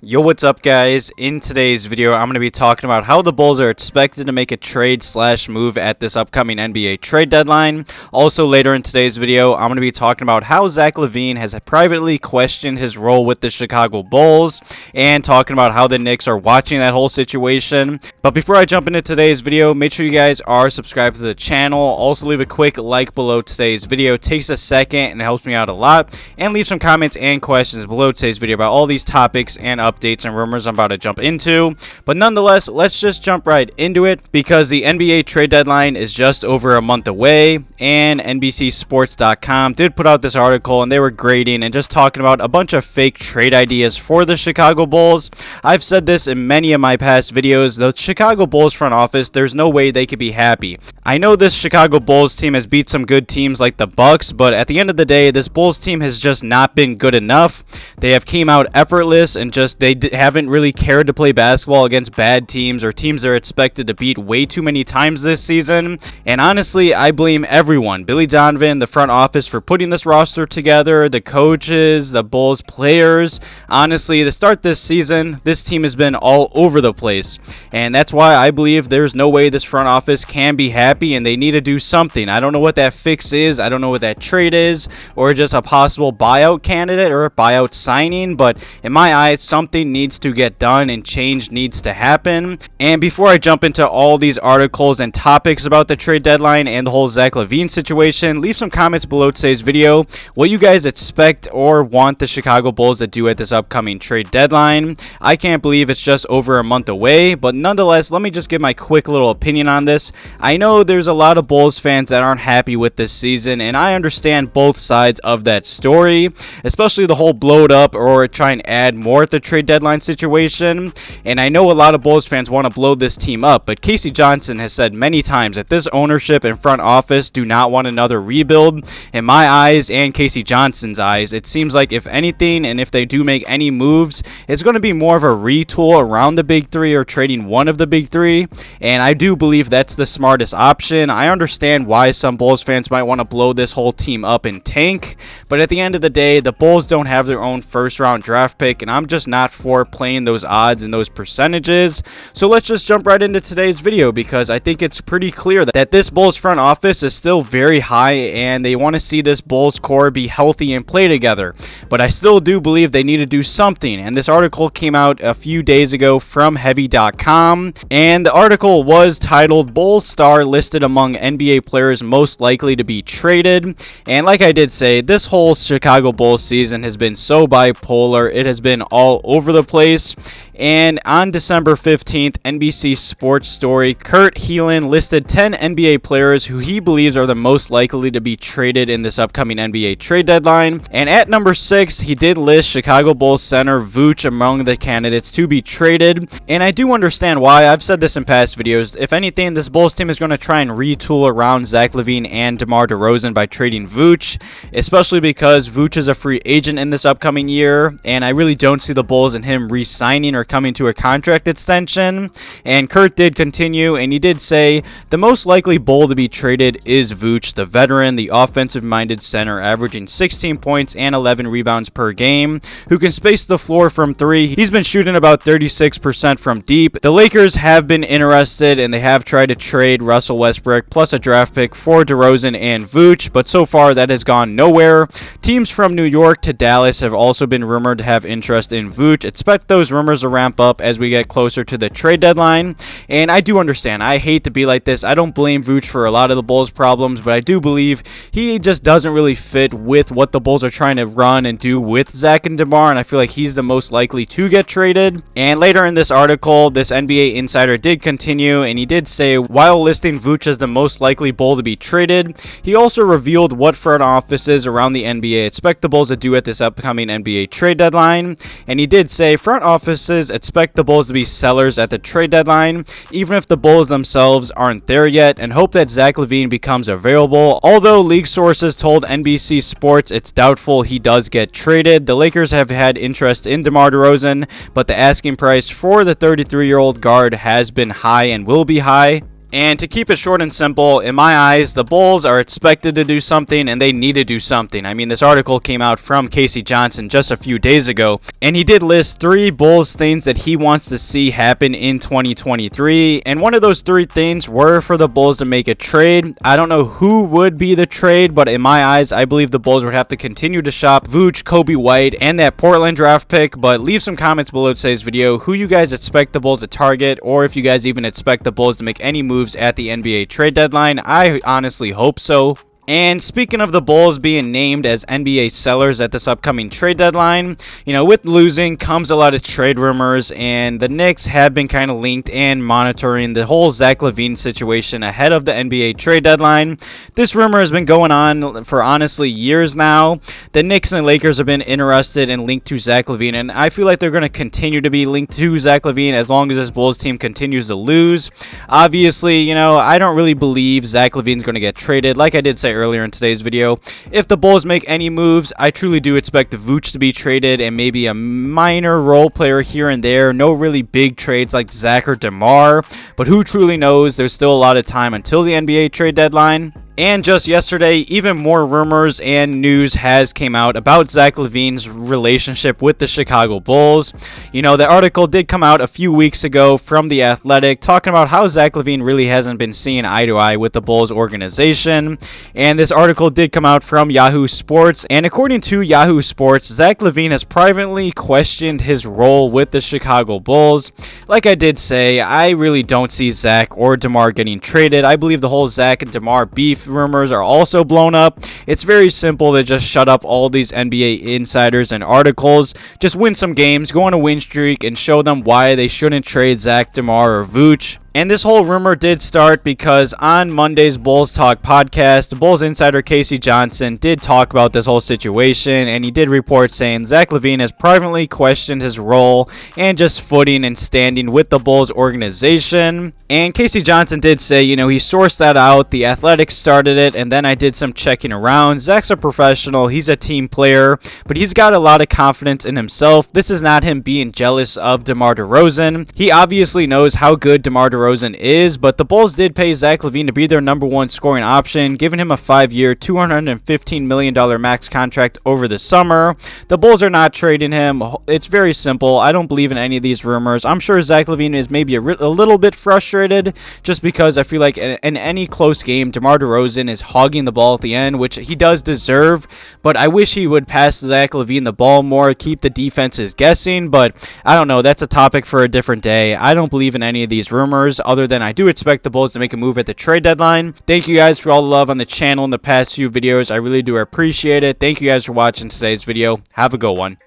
Yo, what's up guys? In today's video, I'm going to be talking about how the Bulls are expected to make a trade/move at this upcoming NBA trade deadline. Also, later in today's video, I'm going to be talking about how Zach LaVine has privately questioned his role with the Chicago Bulls and talking about how the Knicks are watching that whole situation. But before I jump into today's video, make sure you guys are subscribed to the channel. Also, leave a quick like below today's video. It takes a second and it helps me out a lot. And leave some comments and questions below today's video about all these topics and updates and rumors I'm about to jump into. But nonetheless, let's just jump right into it because the NBA trade deadline is just over a month away, and NBCSports.com did put out this article and they were grading and just talking about a bunch of fake trade ideas for the Chicago Bulls. I've said this in many of my past videos. The Chicago Bulls front office, there's no way they could be happy. I know this Chicago Bulls team has beat some good teams like the Bucks, but at the end of the day, this Bulls team has just not been good enough. They have came out effortless and just haven't really cared to play basketball against bad teams or teams they're expected to beat way too many times this season. And honestly, I blame everyone, Billy Donovan, the front office, for putting this roster together, the coaches, the Bulls players. Honestly, to start this season, this team has been all over the place. And that's why I believe there's no way this front office can be happy and they need to do something. I don't know what that fix is. I don't know what that trade is, or just a possible buyout candidate or a buyout signing. But in my eyes, something needs to get done and change needs to happen. And before I jump into all these articles and topics about the trade deadline and the whole Zach LaVine situation, leave some comments below today's video what you guys expect or want the Chicago Bulls to do at this upcoming trade deadline. I can't believe it's just over a month away, but nonetheless, let me just give my quick little opinion on this. I know there's a lot of Bulls fans that aren't happy with this season, and I understand both sides of that story, especially the whole blow it up or try and add more at the trade deadline situation. And I know a lot of Bulls fans want to blow this team up, but Casey Johnson has said many times that this ownership and front office do not want another rebuild. In my eyes and Casey Johnson's eyes, it seems like if anything, and if they do make any moves, it's going to be more of a retool around the big three or trading one of the big three. And I do believe that's the smartest option. I understand why some Bulls fans might want to blow this whole team up and tank, but at the end of the day, the Bulls don't have their own first round draft pick, and I'm just not for playing those odds and those percentages. So let's just jump right into today's video because I think it's pretty clear that this Bulls front office is still very high and they want to see this Bulls core be healthy and play together. But I still do believe they need to do something, and this article came out a few days ago from Heavy.com, and the article was titled Bulls Star Listed Among NBA Players Most Likely to Be Traded. And like I did say, this whole Chicago Bulls season has been so bipolar. It has been all over the place. And on December 15th, NBC Sports Story, Kurt Helin listed 10 NBA players who he believes are the most likely to be traded in this upcoming NBA trade deadline. And at number 6, he did list Chicago Bulls center Vucevic among the candidates to be traded. And I do understand why. I've said this in past videos. If anything, this Bulls team is going to try and retool around Zach LaVine and DeMar DeRozan by trading Vucevic, especially because Vucevic is a free agent in this upcoming year. And I really don't see the Bulls and him re-signing or coming to a contract extension. And Kurt did continue, and he did say the most likely Bull to be traded is Vucevic, the veteran, the offensive-minded center, averaging 16 points and 11 rebounds per game, who can space the floor from three. He's been shooting about 36% from deep. The Lakers have been interested, and they have tried to trade Russell Westbrook plus a draft pick for DeRozan and Vucevic, but so far that has gone nowhere. Teams from New York to Dallas have also been rumored to have interest in Vucevic. Expect those rumors to ramp up as we get closer to the trade deadline. And I do understand, I hate to be like this. I don't blame Vucevic for a lot of the Bulls' problems, but I do believe he just doesn't really fit with what the Bulls are trying to run and do with Zach and DeMar, and I feel like he's the most likely to get traded. And later in this article, this NBA insider did continue, and he did say while listing Vucevic as the most likely Bull to be traded, he also revealed what front offices around the NBA expect the Bulls to do at this upcoming NBA trade deadline. And he did say front offices expect the Bulls to be sellers at the trade deadline, even if the Bulls themselves aren't there yet, and hope that Zach LaVine becomes available. Although league sources told NBC Sports it's doubtful he does get traded. The Lakers have had interest in DeMar DeRozan, but the asking price for the 33-year-old guard has been high and will be high. And to keep it short and simple, in my eyes, the Bulls are expected to do something and they need to do something. I mean, this article came out from Casey Johnson just a few days ago, and he did list 3 Bulls things that he wants to see happen in 2023. And one of those 3 things were for the Bulls to make a trade. I don't know who would be the trade, but in my eyes, I believe the Bulls would have to continue to shop Vooch, Coby White, and that Portland draft pick. But leave some comments below today's video who you guys expect the Bulls to target, or if you guys even expect the Bulls to make any moves at the NBA trade deadline. I honestly hope so. And speaking of the Bulls being named as NBA sellers at this upcoming trade deadline, you know, with losing comes a lot of trade rumors, and the Knicks have been kind of linked and monitoring the whole Zach LaVine situation ahead of the NBA trade deadline. This rumor has been going on for honestly years now. The Knicks and Lakers have been interested and linked to Zach LaVine, and I feel like they're going to continue to be linked to Zach LaVine as long as this Bulls team continues to lose. Obviously, you know, I don't really believe Zach LaVine's going to get traded. Like I did say earlier in today's video, if the Bulls make any moves, I truly do expect Vooch to be traded and maybe a minor role player here and there. No really big trades like Zach or DeMar, but who truly knows? There's still a lot of time until the NBA trade deadline. And just yesterday, even more rumors and news has came out about Zach LaVine's relationship with the Chicago Bulls. You know, the article did come out a few weeks ago from The Athletic talking about how Zach LaVine really hasn't been seeing eye to eye with the Bulls organization. And this article did come out from Yahoo Sports. And according to Yahoo Sports, Zach LaVine has privately questioned his role with the Chicago Bulls. Like I did say, I really don't see Zach or DeMar getting traded. I believe the whole Zach and DeMar beef rumors are also blown up. It's very simple to just shut up all these NBA insiders and articles. Just win some games, go on a win streak, and show them why they shouldn't trade Zach, DeMar, or Vooch. And this whole rumor did start because on Monday's Bulls Talk podcast, Bulls insider Casey Johnson did talk about this whole situation, and he did report saying Zach LaVine has privately questioned his role and just footing and standing with the Bulls organization. And Casey Johnson did say, you know, he sourced that out, The Athletic started it, and then I did some checking around. Zach's a professional, he's a team player, but he's got a lot of confidence in himself. This is not him being jealous of DeMar DeRozan. He obviously knows how good DeMar DeRozan is, but the Bulls did pay Zach LaVine to be their #1 scoring option, giving him a 5-year, $215 million max contract over the summer. The Bulls are not trading him. It's very simple. I don't believe in any of these rumors. I'm sure Zach LaVine is maybe a little bit frustrated just because I feel like in any close game, DeMar DeRozan is hogging the ball at the end, which he does deserve, but I wish he would pass Zach LaVine the ball more, keep the defenses guessing, but I don't know. That's a topic for a different day. I don't believe in any of these rumors, other than I do expect the Bulls to make a move at the trade deadline. Thank you guys for all the love on the channel in the past few videos. I really do appreciate it. Thank you guys for watching today's video. Have a good one.